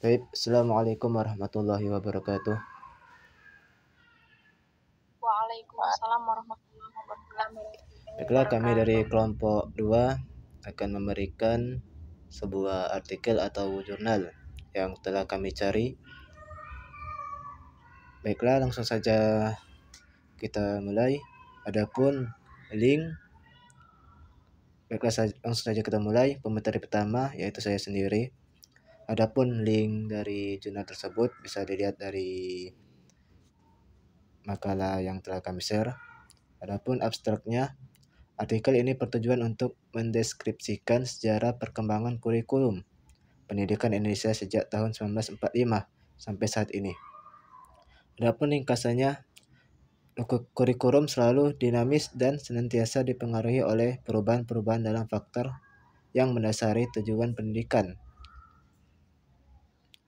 Baik, Assalamualaikum warahmatullahi wabarakatuh. Waalaikumsalam warahmatullahi wabarakatuh. Baiklah, kami dari kelompok 2 akan memberikan sebuah artikel atau jurnal yang telah kami cari. Baiklah, langsung saja kita mulai. Adapun link, langsung saja kita mulai. Pemateri pertama yaitu saya sendiri. Adapun link dari jurnal tersebut bisa dilihat dari makalah yang telah kami share. Adapun abstraknya, artikel ini bertujuan untuk mendeskripsikan sejarah perkembangan kurikulum pendidikan Indonesia sejak tahun 1945 sampai saat ini. Adapun ringkasannya, kurikulum selalu dinamis dan senantiasa dipengaruhi oleh perubahan-perubahan dalam faktor yang mendasari tujuan pendidikan.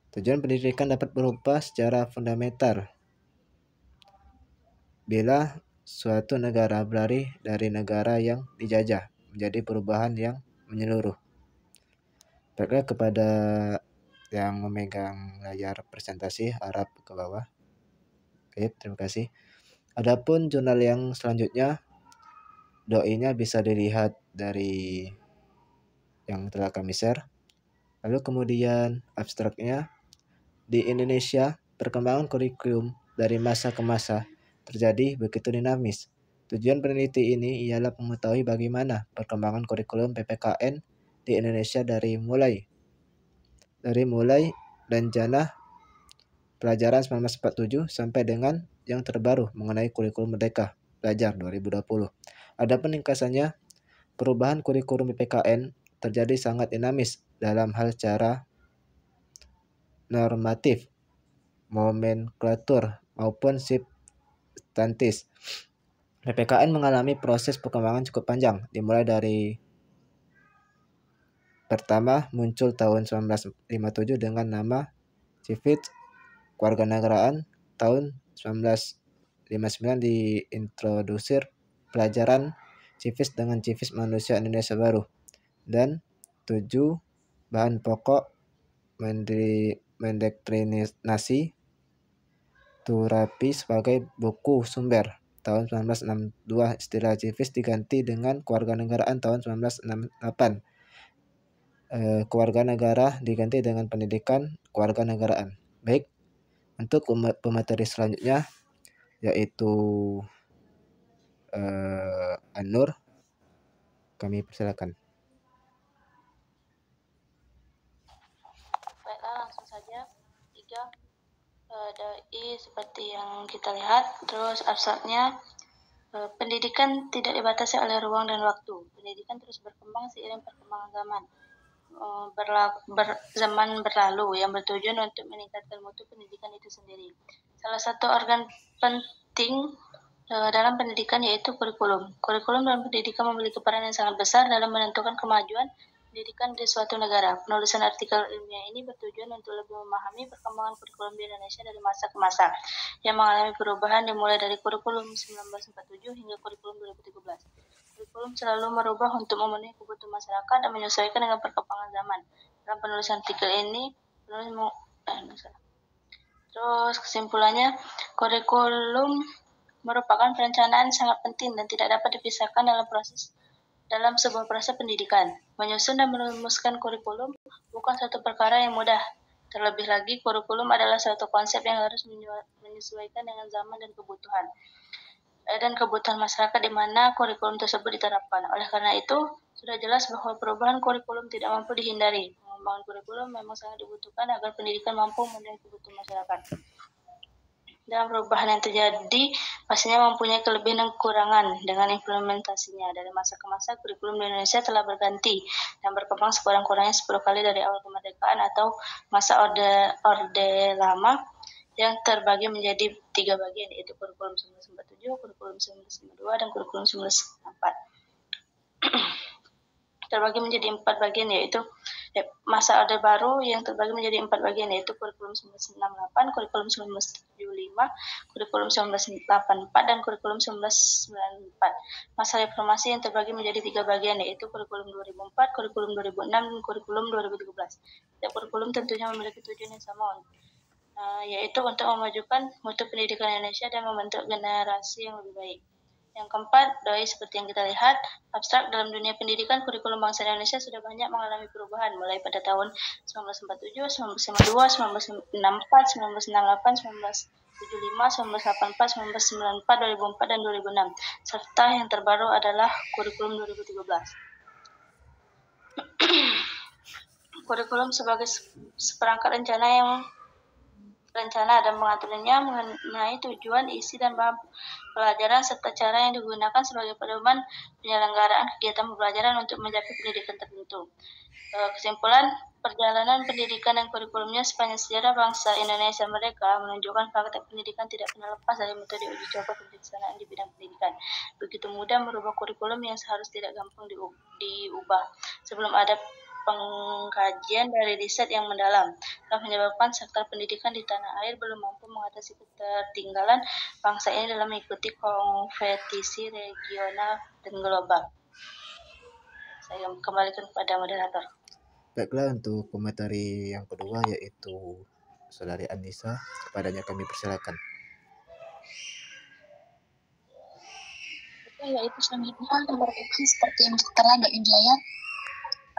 Tujuan pendidikan dapat berubah secara fundamental bila suatu negara berlari dari negara yang dijajah menjadi perubahan yang menyeluruh. Baiklah, kepada yang memegang layar presentasi harap ke bawah. Oke, terima kasih. Adapun jurnal yang selanjutnya, doinya bisa dilihat dari yang telah kami share. Lalu kemudian abstraknya, di Indonesia perkembangan kurikulum dari masa ke masa terjadi begitu dinamis. Tujuan peneliti ini ialah mengetahui bagaimana perkembangan kurikulum PPKN di Indonesia dari mulai rencana pelajaran 1947 sampai dengan yang terbaru mengenai kurikulum Merdeka Belajar 2020. Adapun ringkasannya, perubahan kurikulum PPKN terjadi sangat dinamis dalam hal cara normatif, nomenklatur, maupun substantis. PPKN mengalami proses perkembangan cukup panjang, dimulai dari pertama muncul tahun 1957 dengan nama Civis Kewarganegaraan. Tahun 1959 diintrodusir pelajaran civis dengan civis manusia Indonesia baru. Dan 7. Bahan pokok mendoktrinasi Turapi sebagai buku sumber. Tahun 1962 istilah civis diganti dengan kewarganegaraan. Tahun 1968 keluarga negara diganti dengan pendidikan kewarganegaraan. Baik, untuk pemateri selanjutnya yaitu Anur, kami persilakan. Baiklah, langsung saja. 3. Doi seperti yang kita lihat. Terus abstraknya, pendidikan tidak dibatasi oleh ruang dan waktu. Pendidikan terus berkembang seiring perkembangan zaman. Zaman berlalu yang bertujuan untuk meningkatkan mutu pendidikan itu sendiri. Salah satu organ penting dalam pendidikan yaitu kurikulum. Kurikulum dalam pendidikan memiliki peran yang sangat besar dalam menentukan kemajuan pendidikan di suatu negara. Penulisan artikel ilmiah ini bertujuan untuk lebih memahami perkembangan kurikulum di Indonesia dari masa ke masa yang mengalami perubahan dimulai dari kurikulum 1947 hingga kurikulum 2013. Kurikulum selalu merubah untuk memenuhi kebutuhan masyarakat dan menyesuaikan dengan perkembangan zaman. Dalam penulisan artikel ini, terus kesimpulannya, kurikulum merupakan perencanaan sangat penting dan tidak dapat dipisahkan dalam sebuah proses pendidikan. Menyusun dan merumuskan kurikulum bukan suatu perkara yang mudah. Terlebih lagi, kurikulum adalah suatu konsep yang harus menyesuaikan dengan zaman dan kebutuhan masyarakat di mana kurikulum tersebut diterapkan. Oleh karena itu, sudah jelas bahwa perubahan kurikulum tidak mampu dihindari. Pengembangan kurikulum memang sangat dibutuhkan agar pendidikan mampu memenuhi kebutuhan masyarakat. Dalam perubahan yang terjadi, pastinya mempunyai kelebihan dan kekurangan dengan implementasinya. Dari masa ke masa, kurikulum di Indonesia telah berganti dan berkembang sekurang-kurangnya 10 kali dari awal kemerdekaan atau masa orde lama yang terbagi menjadi 3 bagian, yaitu kurikulum 1947, kurikulum 1952, dan kurikulum 1964. Terbagi menjadi 4 bagian, yaitu Masa Orde Baru yang terbagi menjadi 4 bagian, yaitu kurikulum 1968, kurikulum 1975, kurikulum 1984, dan kurikulum 1994. Masa Reformasi yang terbagi menjadi 3 bagian, yaitu kurikulum 2004, kurikulum 2006, dan kurikulum 2013. Setiap kurikulum tentunya memiliki tujuan yang sama, yaitu untuk memajukan mutu pendidikan Indonesia dan membentuk generasi yang lebih baik. Yang keempat, doi seperti yang kita lihat, abstrak dalam dunia pendidikan, kurikulum bangsa Indonesia sudah banyak mengalami perubahan, mulai pada tahun 1947, 1952, 1964, 1968, 1975, 1984, 1994, 2004, dan 2006. Serta yang terbaru adalah kurikulum 2013. Kurikulum sebagai seperangkat rencana dan mengaturnya mengenai tujuan, isi, dan bahan pelajaran serta cara yang digunakan sebagai pedoman penyelenggaraan kegiatan pembelajaran untuk mencapai pendidikan tertentu. Kesimpulan, perjalanan pendidikan dan kurikulumnya sepanjang sejarah bangsa Indonesia merdeka menunjukkan fakta pendidikan tidak pernah lepas dari metode uji coba kebijaksanaan di bidang pendidikan. Begitu mudah merubah kurikulum yang seharusnya tidak gampang diubah. Sebelum ada pengkajian dari riset yang mendalam, telah menyebabkan sektor pendidikan di tanah air belum mampu mengatasi ketertinggalan bangsa ini dalam mengikuti kompetisi regional dan global. Saya kembalikan kepada moderator. Baiklah, untuk komentari yang kedua yaitu Saudari Anissa, kepadanya kami persilakan. Yaitu selanjutnya nomor 7 seperti yang telah Mbak Injaya.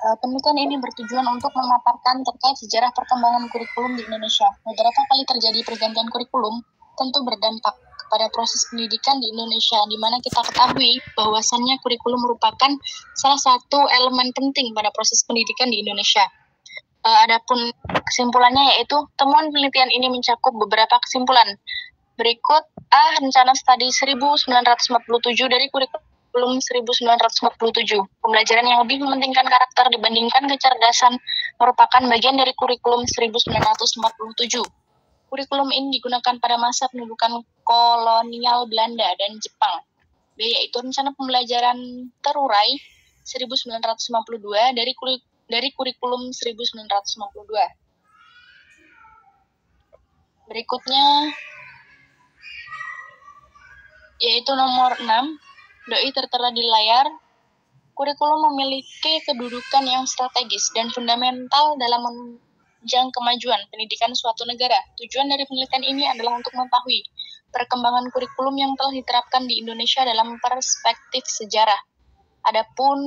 Penelitian ini bertujuan untuk memaparkan terkait sejarah perkembangan kurikulum di Indonesia. Beberapa kali terjadi pergantian kurikulum tentu berdampak kepada proses pendidikan di Indonesia, di mana kita ketahui bahwasannya kurikulum merupakan salah satu elemen penting pada proses pendidikan di Indonesia. Adapun kesimpulannya yaitu temuan penelitian ini mencakup beberapa kesimpulan. Berikut rencana studi 1947 dari kurikulum 1947. Pembelajaran yang lebih mementingkan karakter dibandingkan kecerdasan merupakan bagian dari kurikulum 1947. Kurikulum ini digunakan pada masa pendudukan kolonial Belanda dan Jepang. B, yaitu rencana pembelajaran terurai 1952 dari kurikulum 1952. Berikutnya yaitu nomor 6, doi tertera di layar. Kurikulum memiliki kedudukan yang strategis dan fundamental dalam menunjang kemajuan pendidikan suatu negara. Tujuan dari penelitian ini adalah untuk mengetahui perkembangan kurikulum yang telah diterapkan di Indonesia dalam perspektif sejarah. Adapun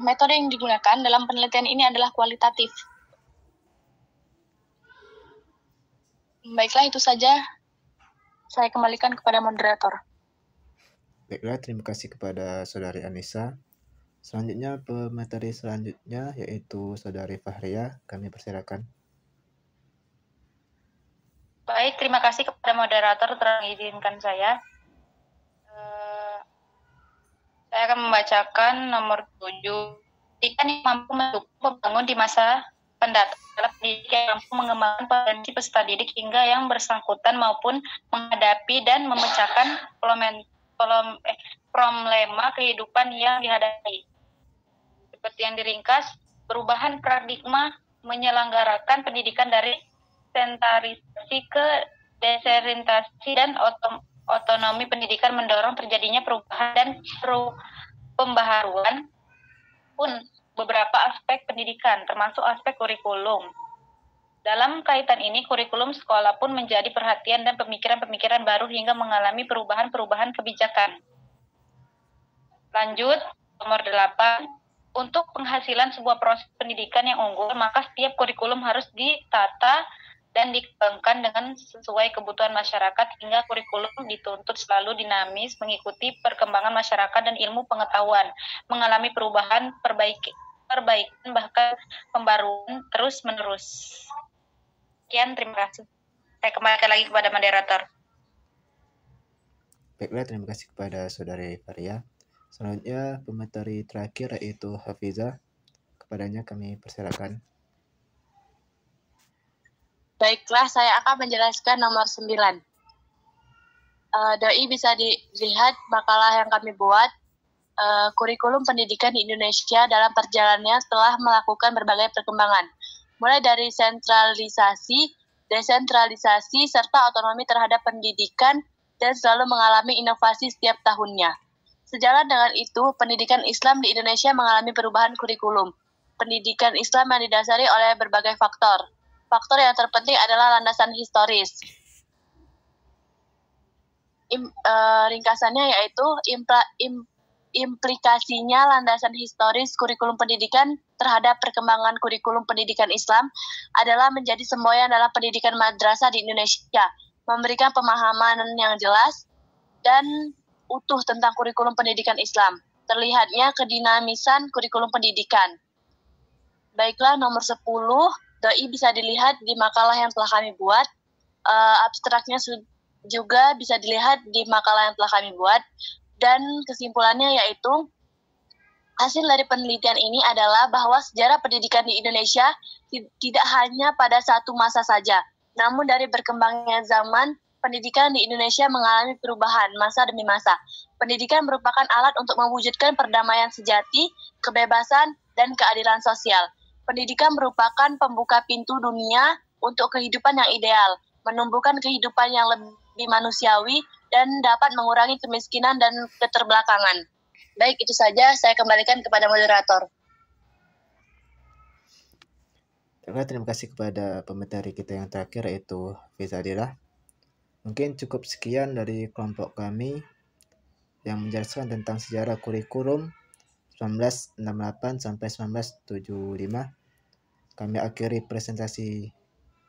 metode yang digunakan dalam penelitian ini adalah kualitatif. Baiklah, itu saja. Saya kembalikan kepada moderator. Baiklah, terima kasih kepada Saudari Anissa. Selanjutnya pemateri selanjutnya yaitu Saudari Fahria, kami persilakan. Baik, terima kasih kepada moderator telah mengizinkan saya. Saya akan membacakan nomor 7. Pendidikan yang mampu mendukung pembangun di masa pendatang adalah pendidikan yang mampu mengembangkan potensi peserta didik hingga yang bersangkutan maupun menghadapi dan memecahkan problema kehidupan yang dihadapi. Seperti yang diringkas, perubahan paradigma menyelenggarakan pendidikan dari sentralisasi ke desentralisasi dan otonomi pendidikan mendorong terjadinya perubahan dan pembaharuan pun beberapa aspek pendidikan, termasuk aspek kurikulum. Dalam kaitan ini, kurikulum sekolah pun menjadi perhatian dan pemikiran-pemikiran baru hingga mengalami perubahan-perubahan kebijakan. Lanjut, nomor 8. Untuk penghasilan sebuah proses pendidikan yang unggul, maka setiap kurikulum harus ditata dan dikembangkan dengan sesuai kebutuhan masyarakat hingga kurikulum dituntut selalu dinamis mengikuti perkembangan masyarakat dan ilmu pengetahuan, mengalami perubahan, perbaikan bahkan pembaruan terus-menerus. Sekian, terima kasih. Saya kembalikan lagi kepada moderator. Baiklah, terima kasih kepada Saudari Fahria. Selanjutnya pemateri terakhir yaitu Hafizah, kepadanya kami persilakan. Baiklah, saya akan menjelaskan nomor 9. Doi bisa dilihat makalah yang kami buat, kurikulum pendidikan di Indonesia dalam perjalanannya setelah melakukan berbagai perkembangan, mulai dari sentralisasi, desentralisasi, serta otonomi terhadap pendidikan dan selalu mengalami inovasi setiap tahunnya. Sejalan dengan itu, pendidikan Islam di Indonesia mengalami perubahan kurikulum. Pendidikan Islam yang didasari oleh berbagai faktor. Faktor yang terpenting adalah landasan historis. Ringkasannya yaitu implikasinya landasan historis kurikulum pendidikan terhadap perkembangan kurikulum pendidikan Islam adalah menjadi semboyan dalam pendidikan madrasah di Indonesia, memberikan pemahaman yang jelas dan utuh tentang kurikulum pendidikan Islam. Terlihatnya kedinamisan kurikulum pendidikan. Baiklah, nomor 10, doi bisa dilihat di makalah yang telah kami buat. Abstraknya juga bisa dilihat di makalah yang telah kami buat. Dan kesimpulannya yaitu, hasil dari penelitian ini adalah bahwa sejarah pendidikan di Indonesia tidak hanya pada satu masa saja, namun dari berkembangnya zaman, pendidikan di Indonesia mengalami perubahan masa demi masa. Pendidikan merupakan alat untuk mewujudkan perdamaian sejati, kebebasan, dan keadilan sosial. Pendidikan merupakan pembuka pintu dunia untuk kehidupan yang ideal, menumbuhkan kehidupan yang lebih manusiawi, dan dapat mengurangi kemiskinan dan keterbelakangan. Baik, itu saja. Saya kembalikan kepada moderator. Terima kasih kepada pemateri kita yang terakhir, yaitu Fizadillah. Mungkin cukup sekian dari kelompok kami yang menjelaskan tentang sejarah kurikulum 1968 sampai 1975. Kami akhiri presentasi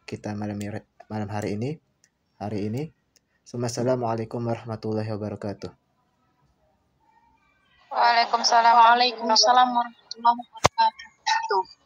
kita malam hari ini. Assalamualaikum warahmatullahi wabarakatuh. Waalaikumsalam. Waalaikumsalam warahmatullahi wabarakatuh.